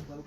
Cái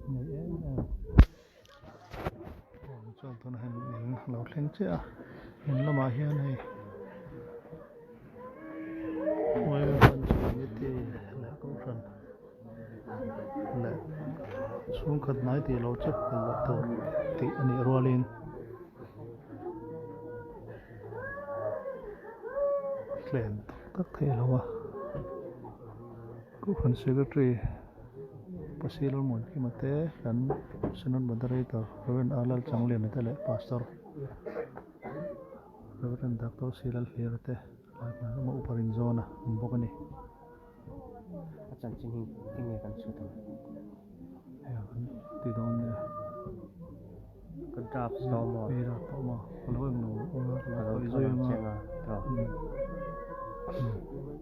này em cho tôi hành lâu lên chứ hình là mà hiện này ngoài phần như thế là cũng phần là xuống khát nói thì lâu chắc là tổ thì anh ấy roa lên lên tất thể là wa cũng phần secretary Pasilal mon ki mate dan sunan moderator Reverend Alal Changlin tele pastor Reverend Dr. Silal Hirte na mo uparin zona mbokani acan cini tinggal kan sudah ya kan tidon ne kedap stormo bira toma kalau no kalau izo yang yang cenga terus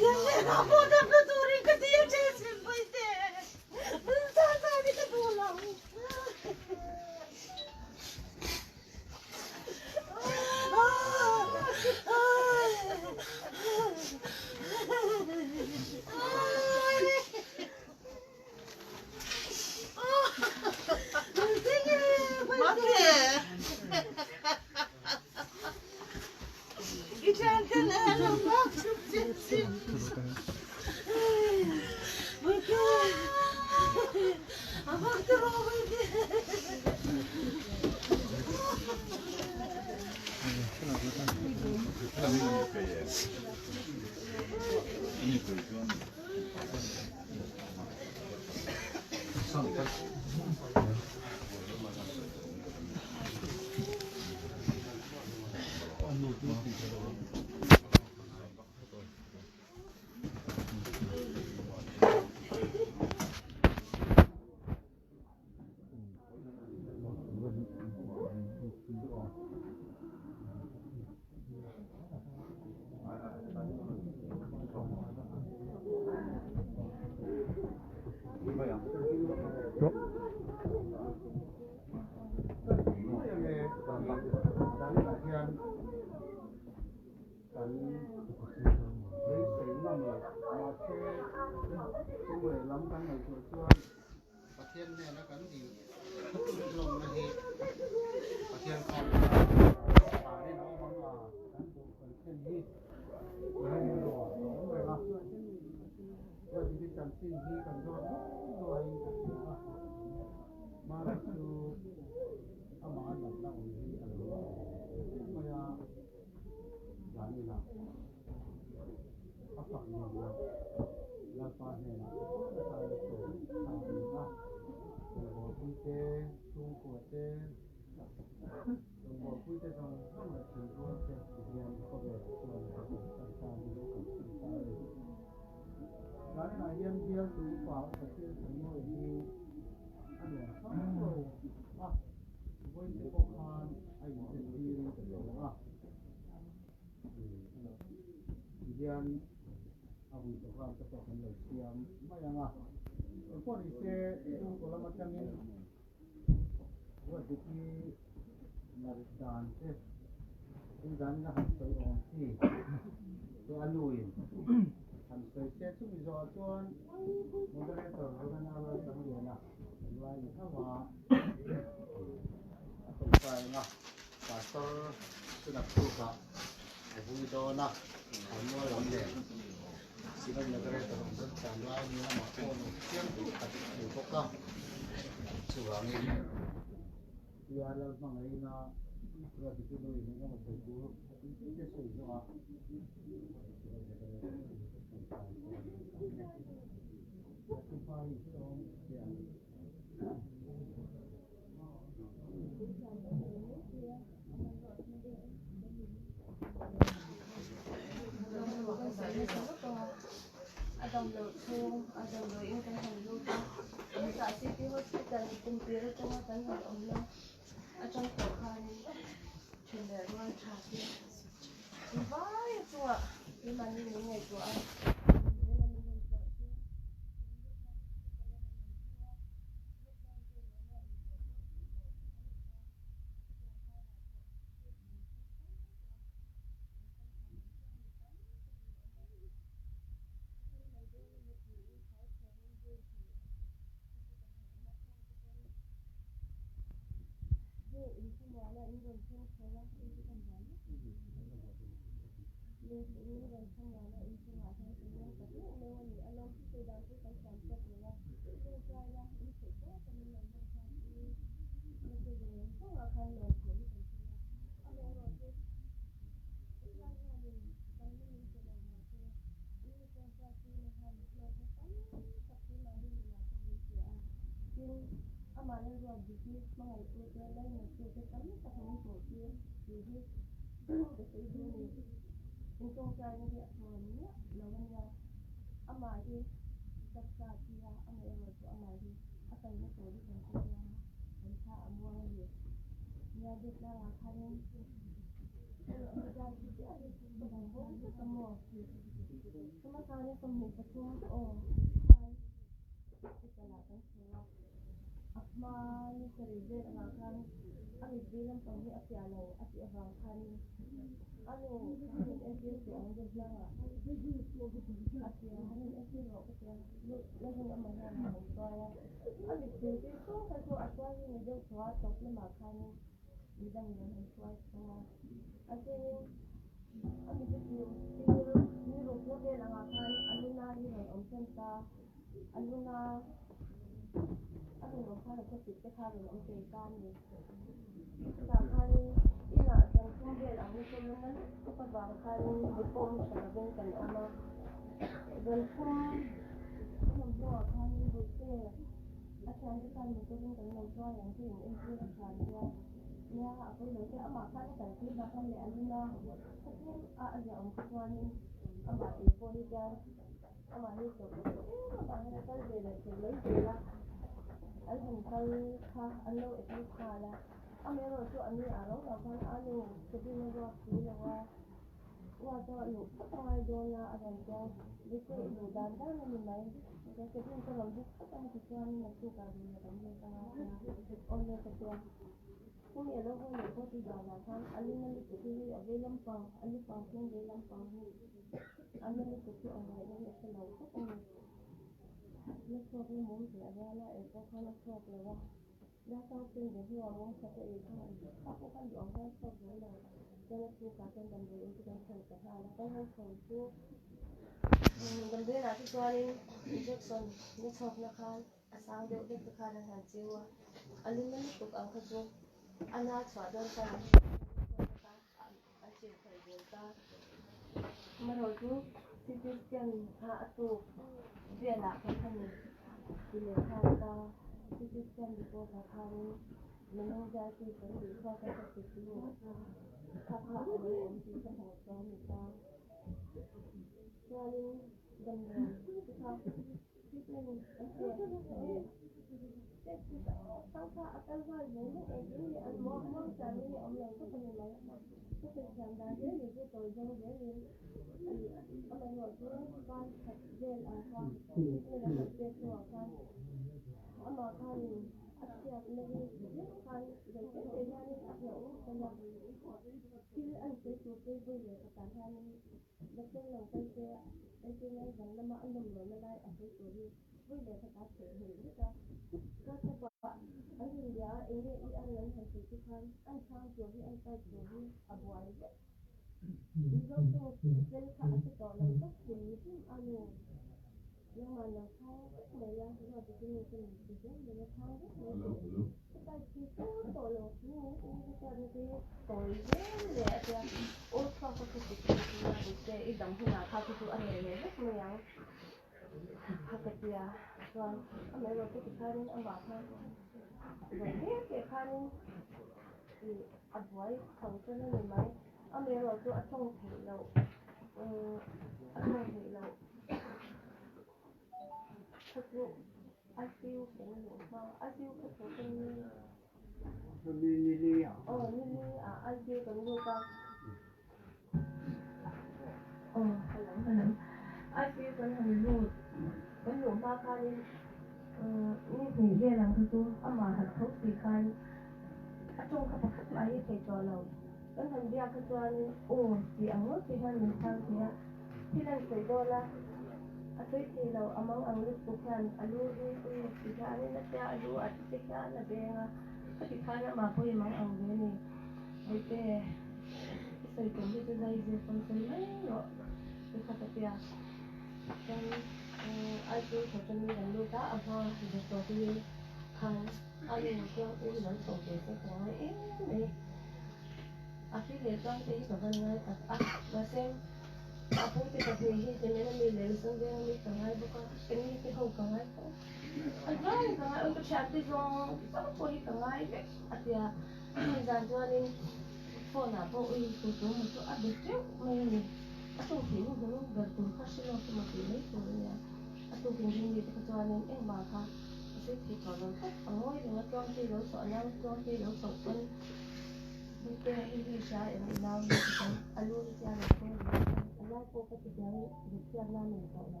cái tiếng được tiếng là mình gọi là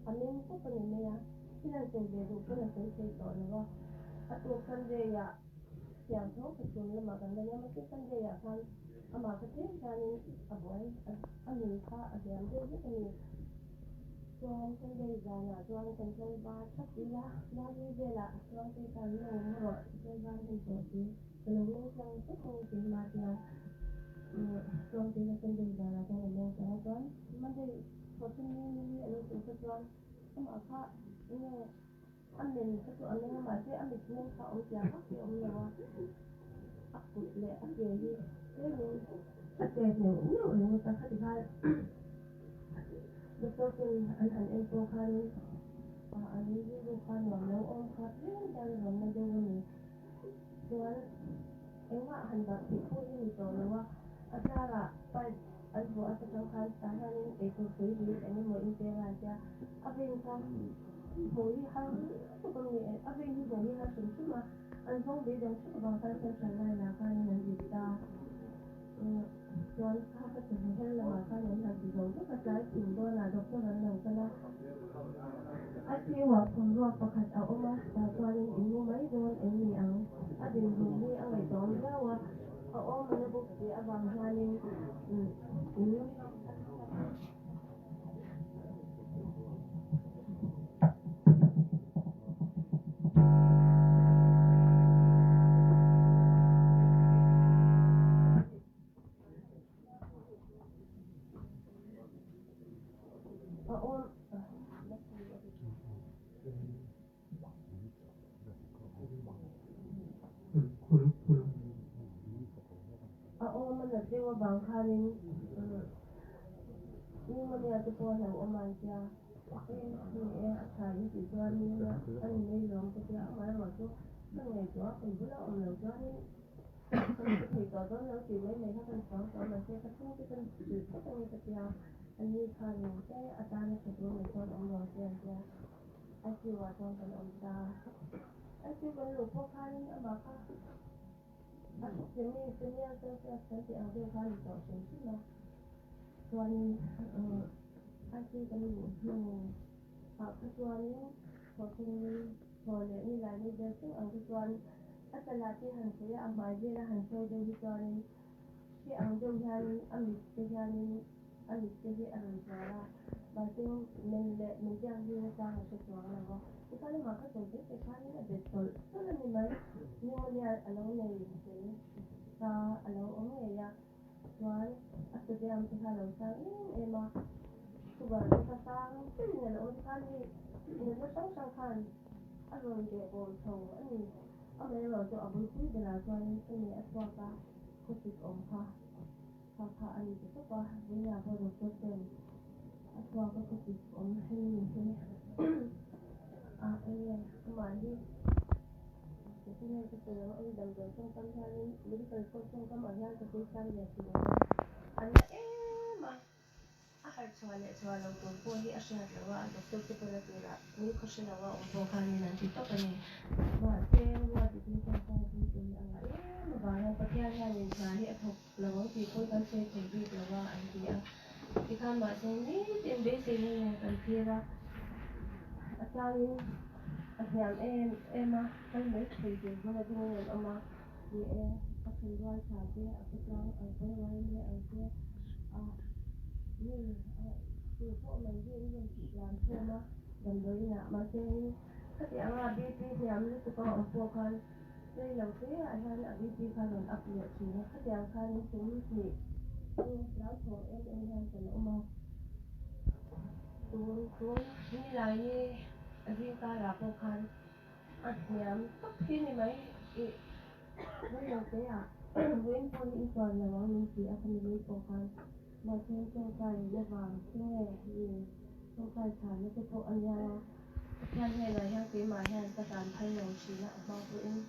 anh em cũng có những cáiที่เราเจอเด็กก็เลยเป็นสิ่งต่อเลยว่าตัวกันเดียอย่างเขาเป็นคนละมากันเลยมันก็กันเดียกันอามาก็เที่ยงกันอ่ะบ่อยอันนี้ค่ะอันเดียวเรื่องนี้จวนกันเดียกันอ่ะจวนกันใจบ้าชักดีละน่าดีเดละจวนกันกันลงหัวใจบ้าเป็นตัวดีเป็นเรื่องจังก็คงจะมาเดียวจวนกันกันเดียกันอ่ะจังเรื่องจังจวนมันได้พอที่นี่อะไรถึงจวนอามาค่ะเนี่ยอันนี้ก็ตัวอันนี้มาที่อันนี้เนี่ยเขาเอาจากเขาเอาเนี่ยว่าอักกุเลยอักเดียที่เรื่องอักเดียเนี่ยเนี่ยมันตั้งแต่ที่แล้วก็เป็นอันเองตัวคันอันนี้ที่ตัวคันหวังแล้วอ้อมคัดเรื่องการหวังมันจะวันนี้ส่วนเอ็งว่าหันแบบที่พูดที่มีตัวเลยว่าอาจารย์ไปอันหัวอาจารย์สำคัญสาเหตุเอกตัวคุยดีอันนี้หมดอินเตอร์อาจารย์เอาเป็นการMỗi hàng có con người ở bên như vậy là chúng chứ mà anh không biết được sự bằng tay chân trần này là cái nhận gì ta cho anh ta có thể hay là mà cái nhận là gì rồi rất là trái tình tôi là độc cho lần đầu cho nó anh kêu hoặc không lo và khát ảo mà và cho anh những mấy rồi em gì ăn anh đừng dùng đi ăn ngày tối đâu à ở mà nó bốc gì ở bằng hai lên mình kêuว่าบางครั้งนี่มันอยากจะพอแถวอเมริกานี่ขายที่ตัวนี้นะอันนี้ลองก็จะเอามาหมดทุกตั้งแต่ตัวเป็นผู้เล่าหนึ่งตัวนี้thìตัวต้นแล้วสิไม่ถ้าเป็นสองตัวมันจะกระตุ้นที่เป็นจุดก็ต้องมีกระเทียมอันนี้ค่ะหนึ่งแค่อาจารย์ในตัวเหมือนตัวอมรอเสียงจะไอ้ที่ว่าตอนเป็นอมตาไอ้ที่เป็นหลวงพ่อข้านี่เอามาค่ะจะมีจะมีอะไรจะที่เอาเรื่องข้าหรือต่อเสียงที่มาส่วนไอ้ที่เป็นหลวงพ่อส่วนนี้พอที่พอเลยนี่หลายนี่เดินซึ่งส่วนอาจารย์ที่หันไปเอาไม้เวลาหันไปเดินที่ส่วนที่เอาเดินทางอันนี้จะทางอันนี้จะที่อะไรจ้าบางทีมันเลยมันยังที่ไม่จ้างจะส่วนอะไรก็ที่เขาเลยมาเขาส่งที่ข้านี่เด็ดสุดก็เลยมีไหมนี่มันเนี่ยอะไรเนี่ยก็อะไรเนี่ยส่วนอาจจะยังที่เขาเราสร้างมาทุกวันที่สร้างที่เนี่ยเราที่เขาเนี่ยเราต้องสร้างขันอะไรเดี๋ยวผมส่งอันนี้เอาไปเราจะเอาไปคุยเวลาส่วนนี้อัตราก็คุยกับค่ะอันนี้ก็ว่าเวลาพอเราจะเจออัตราก็คุยกับให้ใช่ไหมประมาณที่ที่นี่จะเจอว่าดำเนินช่วงตั้งแต่นี้หรือเป็นช่วงก็มาย่างจะคุยกันอย่างที่อันนี้มาชวนเราตัวพวกที่อาชีพเราว่าเราตัวที่เป็นตัวละนี่เขาเชื่อว่าองค์กรการเงินที่ต้องเป็นว่าเจ้าว่าที่ต้องการที่เป็นอะไรมาบางอย่างประเทศไทยเนี่ยมาที่ถูกเราบางทีคนกันเชื่อถือดีเราว่าอันที่ข้ามมาเช่นนี้เป็นเบสิกนี่เป็นที่ว่าอาจารย์อาจารย์มาเป็นไม่เคยเจอมาดูเงินเอามาดีอาจารย์ว่าชาติอาจารย์ไปไว้เนี่ยนี่คือพวกมันยื่นเรื่องกิจการเชื่อมาดำเนินเนี่ยมาเช่นถ้าที่อาบีพีเนี่ยมันจะต้องเอาพวกกันในหลังเสียอาจารย์อาบีพีกันหลังอัปเดตทีนะถ้าที่อาจารย์ถึงที่แล้วของยังจะเอามาตัวนี่ไรนี่อาบีการรับพวกกันอันเนี่ยก็ที่นี่ไหมไม่หลังเสียเว้นคนอีกคนอย่างว่ามีเสียคนนี้พวกกันมาเช่นช่วงใจระหว่างแค่ช่วงใจฐานแล้วก็พวกอัญญาท่านให้อะไรให้ปีมาให้ประการให้เราชี้นะมาตัวเอง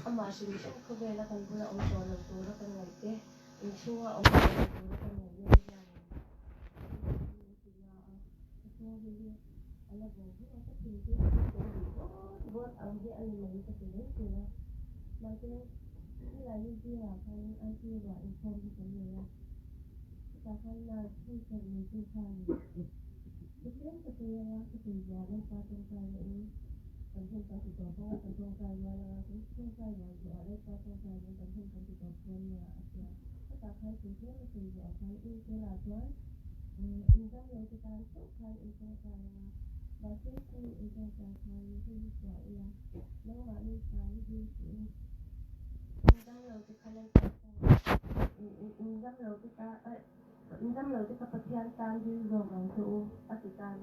อามาชีวิตเขาเวลากันเพื่อองค์กรเราตัวแล้วกันไงเอ๊ะอีชั่วองค์กรเราตัวแล้วกันไงเยอะแยะอะไรบอกที่เราจะถึงที่ตัวหรือว่าเอาที่อันนี้มันจะเป็นเรื่องจริงนะมันจะที่ไรที่ที่ว่าใครอันที่ว่าอีกคนที่เป็นเยอะการ kan na tuition ni tuition Kemudian ketika ketiga dan satu kali ini tentu kasih tahu tentu kali mana tentu kali ada satu kali tentu kasih tahu punya aja. Tetapi kemudian ketiga kali ini kelajuan indah yang kita lakukan itu karena bahasa itu kali itu juga ya memang kali itu indah yang kita lakukan indah yang kita Indam lo kita petian tadi zaman tu asikan.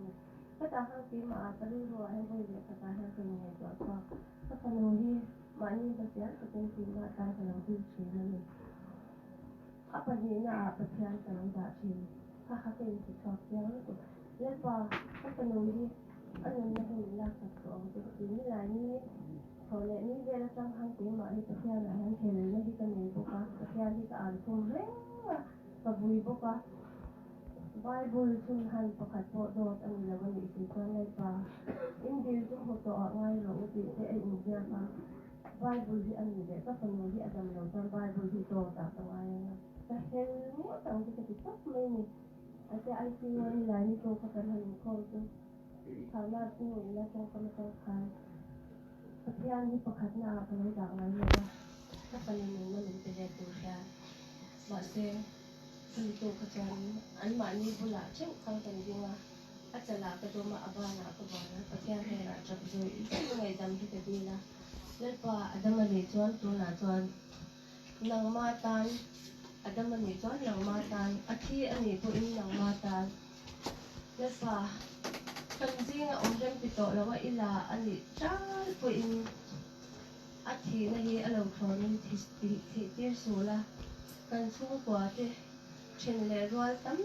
Kita harus terima tadi lo yang boleh kita harus terima itu apa. Kita penuhi mani petian petian terima tadi kalau tu sini. Apa ni nak petian kalau dah sini. Kita harus itu yang itu. Lepas kita penuhi anu nak hilang satu. Jadi ni lah ni. Kalau ni dia datang hang terima ni petian hang kena ni kita ni bukan petian kita alpun Pabui buka Bible sunhan pakat po dot ang laban ni isipan ay pa hindi ito hoto ngay lo uti te ay India pa Bible di ang hindi pa pano di adam lo tan Bible di to ta ay dahil mo tang kita kitab may ni at ay siwa nila ni ko katanhan ko to sana po ila tong kamatangkan pati ang di pakat na panay da ngay lo ba sa paninong mo ng tineto siya base Dito ka dyan, ang mani pula, siyang kang tandinga at sala ka doon maabana ka ba na pati ang hera at siyang doon, isang mga idam kita dila lalpa, adam manituan, tunatuan ng matan adam manituan, ng matan at hi anito in ng matan lalpa kanzi nga umdang pito, lawa ila ani, chal po in at hi nahi alaw kronin tirsula kan sumukwate Chinle rual tam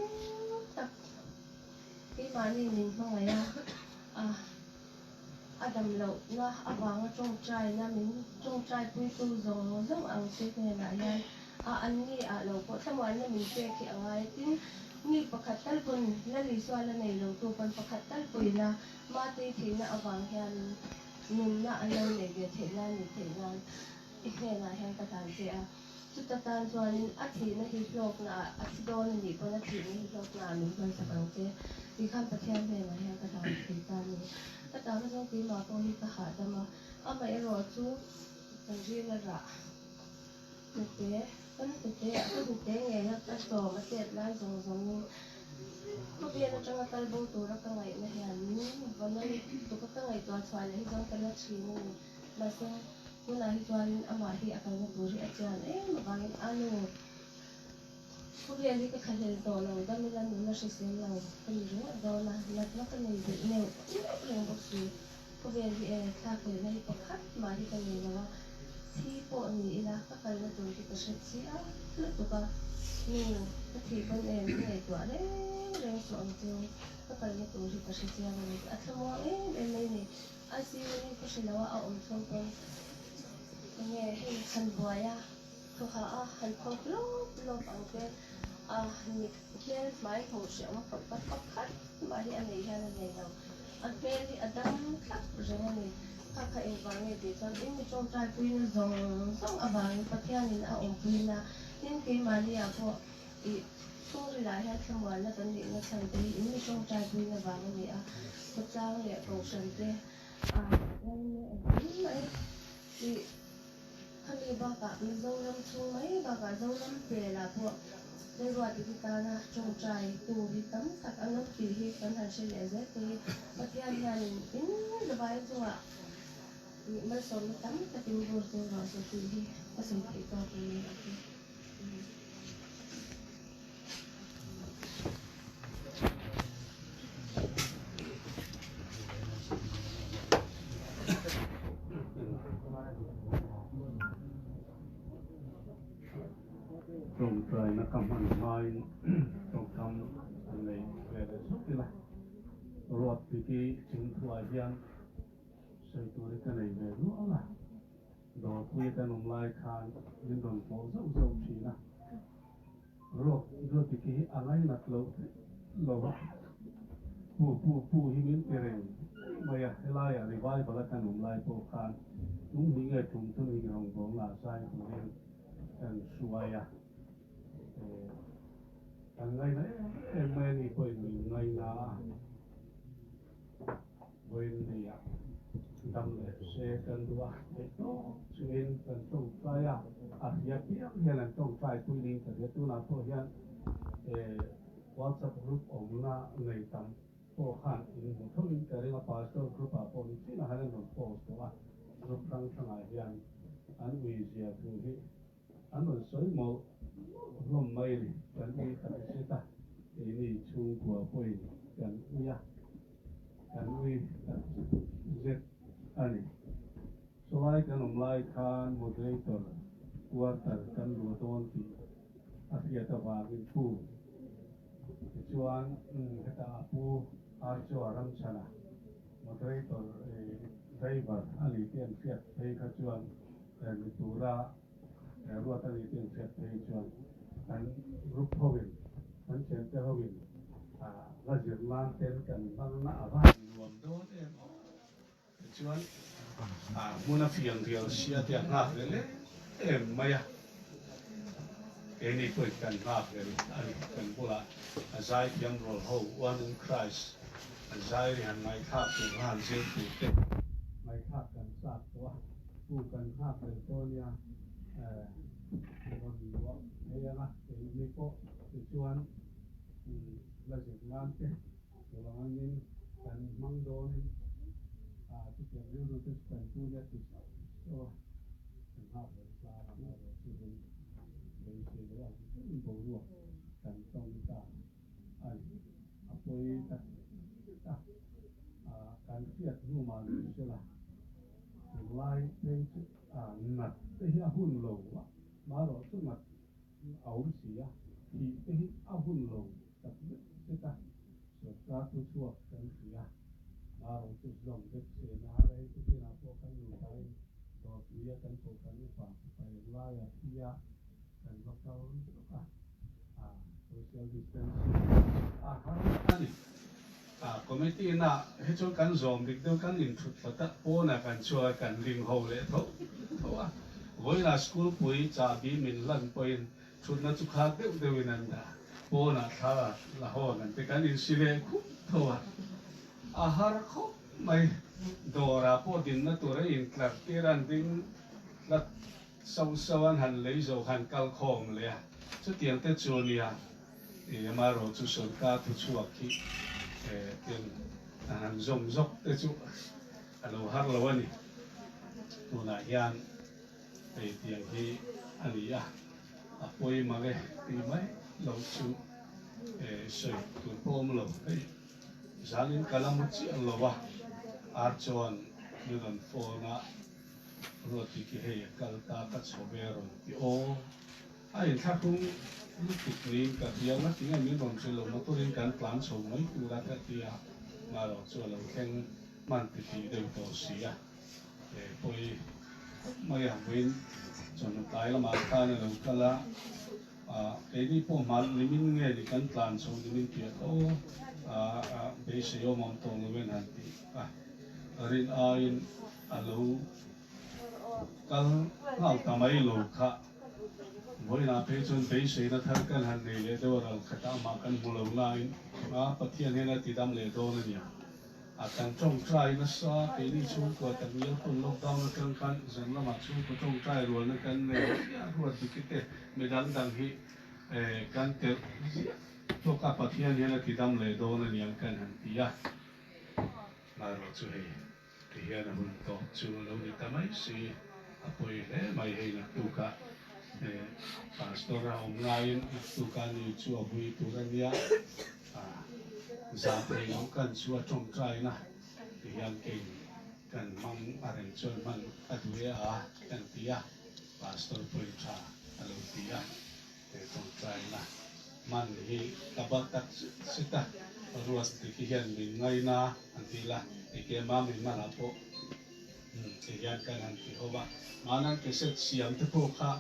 tak imani ning mangaya adam lo na abang trong trai na min trong trai pui tu zong zong ang se ne na yan anni lo ko thamwan na min se ki angai tin ni pakhatal pun lali swala nei lo tu pan pakhatal pui na mate thi na abang yan nim na anan ne ge the na ni the na ihne na hen ka tan se Tutatan suanin ati na hislok na ati doon hindi po na ati na hislok na amin pa sa kangke. Ikan patihan ba yung mahiyang katawag kita ni. Katawag ng tima po hikahada ma. May rotu ang na ra. Nete. Kan nete. Ako nete ngayon at to matet lang zong ni. Pabiyan na siyang talbong turak ka ngayon na yan. Banay tukot ka ngayon to at suala hikang kalat sino ni. Basta Muna hituanin amahi akan naguri at yan, mabangin ano. Kuryali ka kanil doon, damilan mo na siya silang kanilo, doon na kanil din, yung buksi. Kuryali kakil na hipakat, mahi kanilo, sipo ni ila kakal na doon kita siya, luto ka, ni katipan ito, rin so ang tiyo, kakal na doon kita siya, at sa mga ni, asinin ko sila wa umsong kong, nghe hình buaya thu khá hình không lốp bằng cái nhịp kia máy hồ sẹo nó phật bắt khách mà đi anh ấy hay là này nào anh kia thì anh đang khắc rồi này các cái vàng này thì cho đến trong trai quy nó dòng xong ở vàng bắt theo nên ở ổn quy là những cái mà đi à po thì không đi lại hết xong rồi nó tận điện nó thành thì những trong trai quy là vàng này à một trang này cầu sần thế đây này thì Kami baka dâu lâm chung mấy baka dâu lâm về là bộ đây gọi thì ta na trồng trái tu đi tắm sạc ăn nấm kỳ hi cần hành sinh để dễ thì mà khi anh nhà mình tính là bài chung ạ mà sống tắm ta tìm vô rồi rồi rồi kỳ hi mà sống kỳ to thì mình Trong trời nó cầm hẳn mai trong cầm này về để giúp đi lại rồi thì cái chứng thoại gian xây tôi cái này về nữa là đó quy cái nông lai khan nhưng còn có dấu chỉ là rồi thì cái anh ấy nát lâu lâu pu hi min pereng maya helai a rivai bala kan nông lai po khan nung hi nge tum tu ni rong bong la sai tu len kan suaya ngày nãy em men thì quên mình ngày là quên thì đâm lệ xe cần đua để đó chuyện cần trồng trái hiện hiện là trồng trái quy định cái tu nào thôi hiện WhatsApp group ông na ngày tầm phố khăn in một thông tin cái là pastor group à phong chỉ là hai lần post đó group tăng thằng ai hiện anh vì gì thì anh nói sớm một hôm mai đi cần đi tập sẽ ta ini chung của quê cần uya cần uy zet ani solai kan omlai khan moderator quarter kan lu don ti asia ta wa bin pu chuan kata pu archo aram chana moderator driver ali tian fiat thei kha chuan mi tura ruat ali tian fiat thei chuan kan group hovin kan chen te hovin la jir man ten kan bang na ava nuam don em chuan muna fiang rial sia tiang ngak le em maya ini pun kan ngak le ani kan pula azai tiang rol ho one in Christ azai han mai khak tu han jen tu te mai khak kan sak to pu kan khak le to niaคนว่าเฮียนะมีพวกชวนเราจะงานเตะระหว่างนี้กันมังโดนที่เกี่ยวเรื่องรู้สึกเป็นผู้ยากที่สุดก็เป็นภาพแบบปลาเราที่เป็นเป็นสิ่งที่เราเป็นผู้รู้กันต้องการอันอภัยตัดการเครียดรู้มาหรือเปล่าไล่เป็นหนักที่หุ่นโลวะมาเราสมัครเอาเสียที่ที่เอาหุ่นลงกับเด็กสุดท้ายทุกช่วงกันเสียมาเราจะลงเด็กเสียนะอะไรที่เราพวกกันอยู่ไปต่อเสียกันพวกกันฝากไปไล่เสียกันก็เขาsocial distancingครับนี่committee น่ะให้ช่วยกันรวมเด็กเดียวกันอินทุตตะโป้น่ะกันช่วยกันลิงโฮเลยเท่าว่าวันน่ะสกูลปุยจ่าบีมินลันปุยชุดนั้นจุกขาดเดียวนั่นนะโป้น่ะท่าละห้อนั่นแต่กันอินสิเลคุเท่าว่าอาหารเขาไม่โดราโป้ดินนั่นตัวเองกลับที่ร้านดิ้งลัดสวรรค์หันเลยโจหันกัลคอมเลยชุดเตียงเตจูเนียมาโรจุสนกาทุชัวคิเตียงหันจงจกเตจูเราฮักเราวันนี้ตัวไหนยันเตียงที่อันนี้ป่วยมาเลยตีไหมเราชูสวยตัวโปมเราจานินกาลามุจิอันเราว่าอาร์จวนนี่นั่นโฟนะรถที่เฮียกัลตาคัดโซเบรอนที่โอไอ้ถ้าคุณลูกติดนี้กับเดียวนักที่นี่มีบางสิ่งเราต้องเรียนการพลันส่งไม่ดูแลกันที่มาเราชวนเราแข่งมันติดเดิมตัวเสียป่วยไม่อยากวินจนตายแล้วมาท่านเราก็ละไอ้ที่พวกมันลิมินเงี้ยที่กันพลันส่งลิมินเกียรโอเบสโยมองตรงเลยนั่นที่รินอาอินเรากันเราทำไมเราค่ะวันนั้นเพจนเบสนั้นท่านกันหันเลยเดี๋ยวเราขัดมากันบุลงานปฏิญาณนั้นที่ทำเลยโดนเนี่ยการจงใจนะซะปีนี้ช่วงก่อนแต่เมื่อคนล็อกดาวน์กันกันฉันละมาช่วงก็จงใจรวนกันเนี่ยรวนที่คิดเตะไม่ดังดังที่การเตะตัวกับปฏิญาณนั้นที่ทำเลยโดนเนี่ยกันหันที่ยามาเราช่วยที่เห็นหุ่นโตช่วยเราได้ทำไมสิป่วยเลยไม่ให้นักตุกะพาสตอร์ออนไลน์ตุกะนี่ช่วยหุ่นตุกันเนี่ยจากที่เรากันชัวจงใจนะที่ยังเก่งกันมั่งอะไรจนมันอัดเวียกันที่ยาพาสตอร์พูดชาเราที่ยาจงใจนะมันที่กับบัตรสิตารัวสติที่ยังมีไงนะอันที่ละที่เกี่ยมามีมันอะไรพวกที่ยังกันอันที่เขาว่ามันนั่นก็เสร็จเสียงที่พวกเขา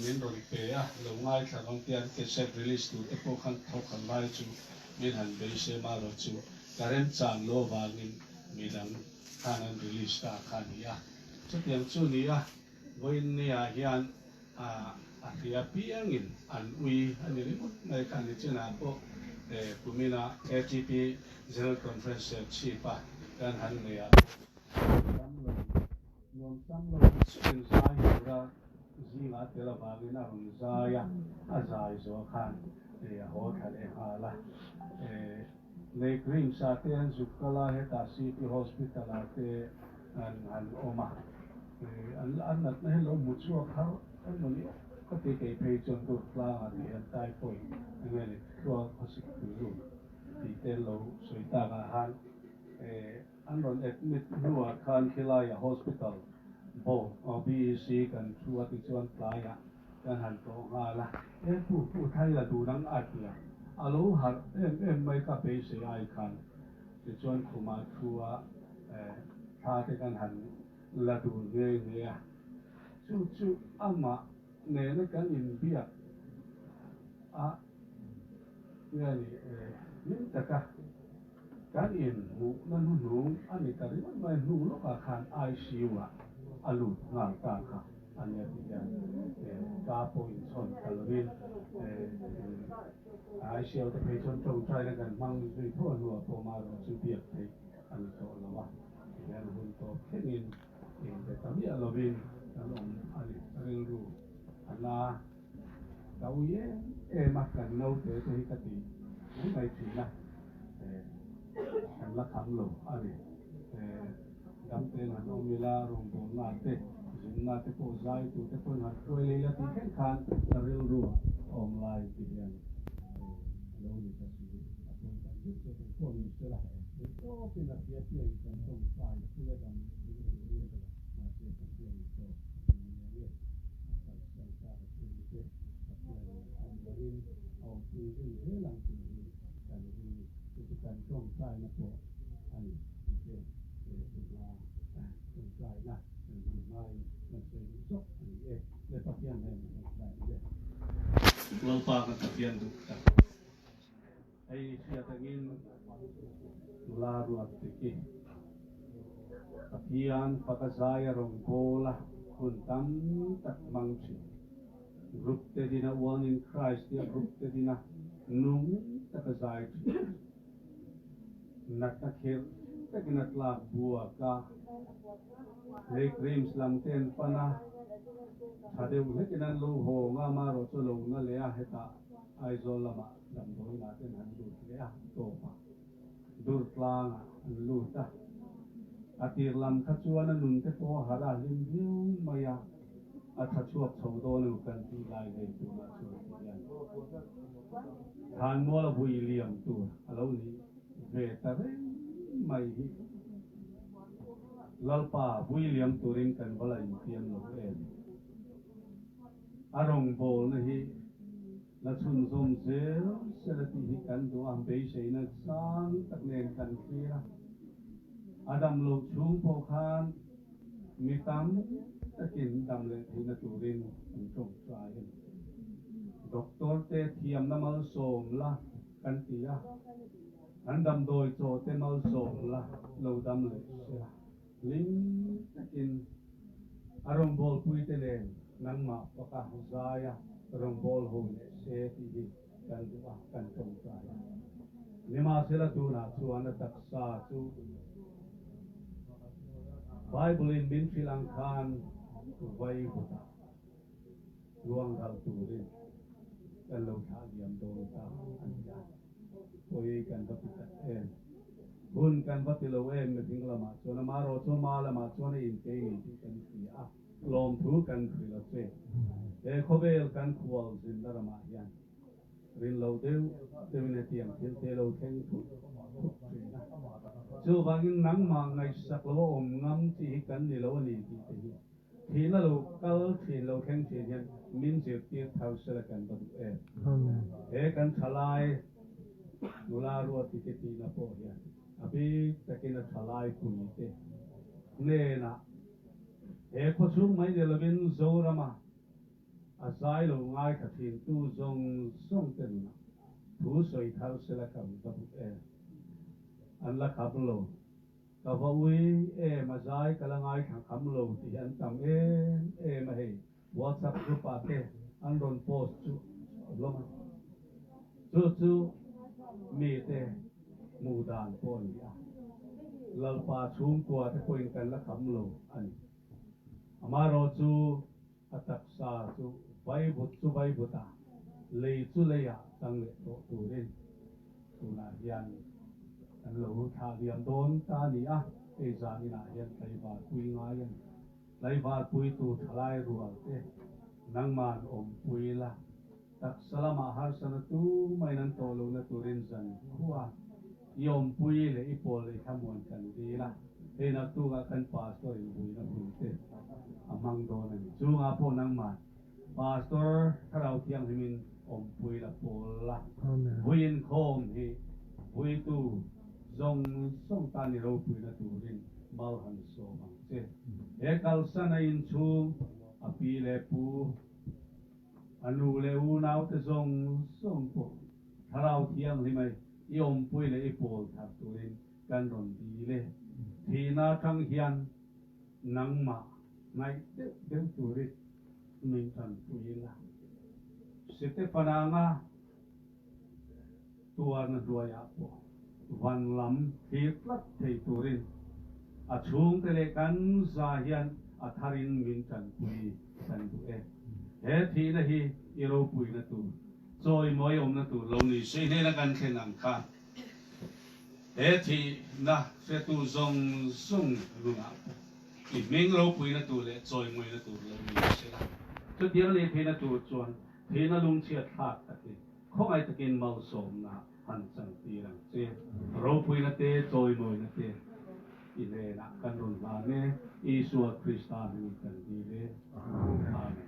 มีนริเปียลงง่ายถ้าลงเตียนก็เสร็จรีลิสต์ที่พวกเขาเท่ากันไว้จู่มีหันเบสมาโรจูการเล่นจานโลวานินมีดังขานันรีลิสต์ขานี้จุดยังจู่นี้วันนี้ยัน atia piangin an ui ani limut mai kan ni china po pumina ATP General Conference chipa kan han ne ya non samlo chen sai ra zinga tela bagina rum zaya azai zo khan ho thale hala le green sa te an zukala he ta city hospital ate an oma an nat na hello mucho khao an moni ko te ke pe chon tu kla ani an tai poi ngene ko hospital lu ti te lo soi ta ga han an ron admit nuwa khan khilaya hospital bo BEC kan chuwa ti chuan playa kan han to hala pu thai la du nang atia alo har em mai ka pe se ai khan ti chuan khuma chuwa tha te kan han la du nge nge chu ama ne na kan in bia a yani nin taka kan in mu na nu ani ka ri mai nu lo ka khan ICU a alu ngal ta kha ania ti ya ka po in son kalorin ICU te pe chon chong chai na kan mang zui tho nu po ma ro chu bia te ani to la wa ya nu to kenin in te ta bia lo bin kan om ali ring ru ana ka u ye ma kan no te te ka ti mai ti na kan la kham lo ani dam te na no mila rong bo na te jin na te po zai tu te po na troi le la ti khen khan na ring ru online ti yan lo ni ta si a ko ta ti te ko ni se la to pe na ti ti kan tong sai tu le dam ni ni ma te ta ti ni to ni ye ta sa ta ti ni te an rin au ti ri he lang ti kan ri ti kan tong sai na po ani te ti la tong sai na ni mai na se ni so ani le pa tian he ni sai ni lo pa ka ta tian du ta ai sia ta ngin la ru at ki apian pakazaya rong bola kun tam tak mangchi group te dina one in Christ dia group te dina nung takazai nakakir takinat la bua ka le creams lam ten pana sade ule kinan lo ho nga ma ro cho lo na le a heta aizol lama dam doi na ten han lu le a to pa dur tlang lu ta atir lam khachuan nun te to hara lim hiu maya atha chuak chho do nu kan ti lai le tu na chu yan han mo la bui liam tu alo ni ve ta re mai hi lalpa bui liam turin kan bala in tiam lo e arong bol na hi la chun som zel selati hi kan do am be sei na sang tak nen kan kira adam lo chung po khan mi tam takin dam le thi na turin an chong sai doctor te thiam na mal som la kan tia an dam doi cho te mal som la lo dam le sia ling takin arong bol pui te len nang ma paka zaya rong bol ho ne se ti hi kan duwa kan chong sai lima sela tu na chu an tak sa chu Bible in bin Sri Lankan vai hota luang dal turin kan lo tha diam do ta an ya koi kan ba pi ta en bun kan ba ti lo en me thing lama cho na ma ro cho ma lama cho na in ke ni ti kan ti a lom thu kan thri la che e khobel kan khual zin da ma yan rin lo deu te ne tiam tin te lo theng thu chu bangin nang ma ngai sak lo om ngam ti kan ni lo ni ti ti thi na lo kal thi lo theng thi yan min je ti thau se la kan ba e kan thalai nula ru ti ti na po ya abi takin thalai ku ni te ne na e ko chu mai de lo bin zo ra ma a sai lo ngai ka thin tu zong song ten na thu soi thau se la kan ba an la khap lo ka va ui e ma zai ka la ngai thang kham lo ti an tam e ma he WhatsApp group ate an ron post chu lom chu mi te mu dan pon ya lal pa chung kwa te koin kan la kham lo ani amaro chu atak sa chu vai buta le chu le ya tang le to tu rin tu na hian an lo tha liam don ta ni a e za ni na hian kai ba pui nga yan lai ba pui tu thalai rual te nang man om pui la tak salama har sana tu mai nan to lo na turin zan huwa yom pui le ipol le khamon kan di la he na tu ga kan pastor in bui na bui te amang do na ni chu nga po nang man pastor tharau tiang himin om pui la pol la bui in khom hi bui tu zong song ta ni ro pui na turin mal han so mang che e kal sana in chu api le pu anu le u nau te zong song po tharau tiang hi mai yom pui le ipol thak turin kan ron di le thi na thang hian nang ma ngai de turit min tan pui la sete pananga tua na duaya po van lam thi plat thei turin a chung te le kan za hian a tharin min tan pui kan du e he thi na hi iro pui na tu choi moi om na tu lo ni sei ne na kan khen ang kha he thi na se tu zong sung lu na i meng lo pui na tu le choi moi na tu lo ni sei la chu tiang le the na tu chuan the na lung chia thak ta ti khong ai takin mau som na han chang ti rang che ro pui na te choi moi na te i le na kan ron ma ne Isu Krista ni kan di le amen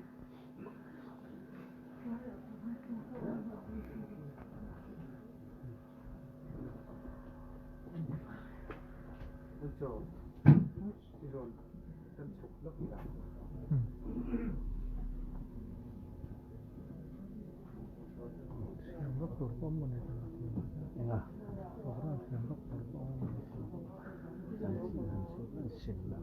Mucho. Iron. Kan chuk lok ya. Siang góc tổ bom này Ya. orang siang góc tổ bom Sin la.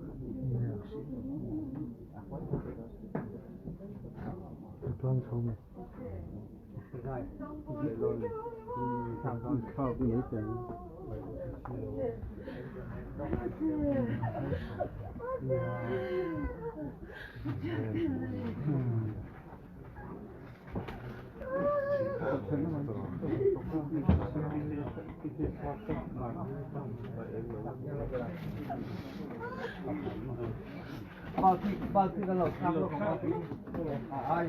tuan xong Right. Iron. Sang con khao cái mấy cái. Bao khi cái lẩu sang nó không có ai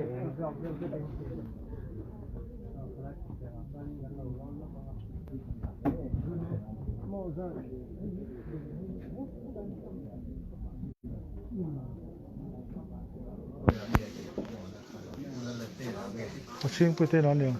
có chiên bữa tây nó nhiều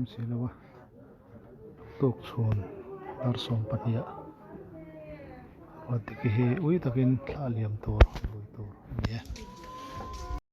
silawa tok chhun dar som pahnia wadiki hi ui takin thla liam tur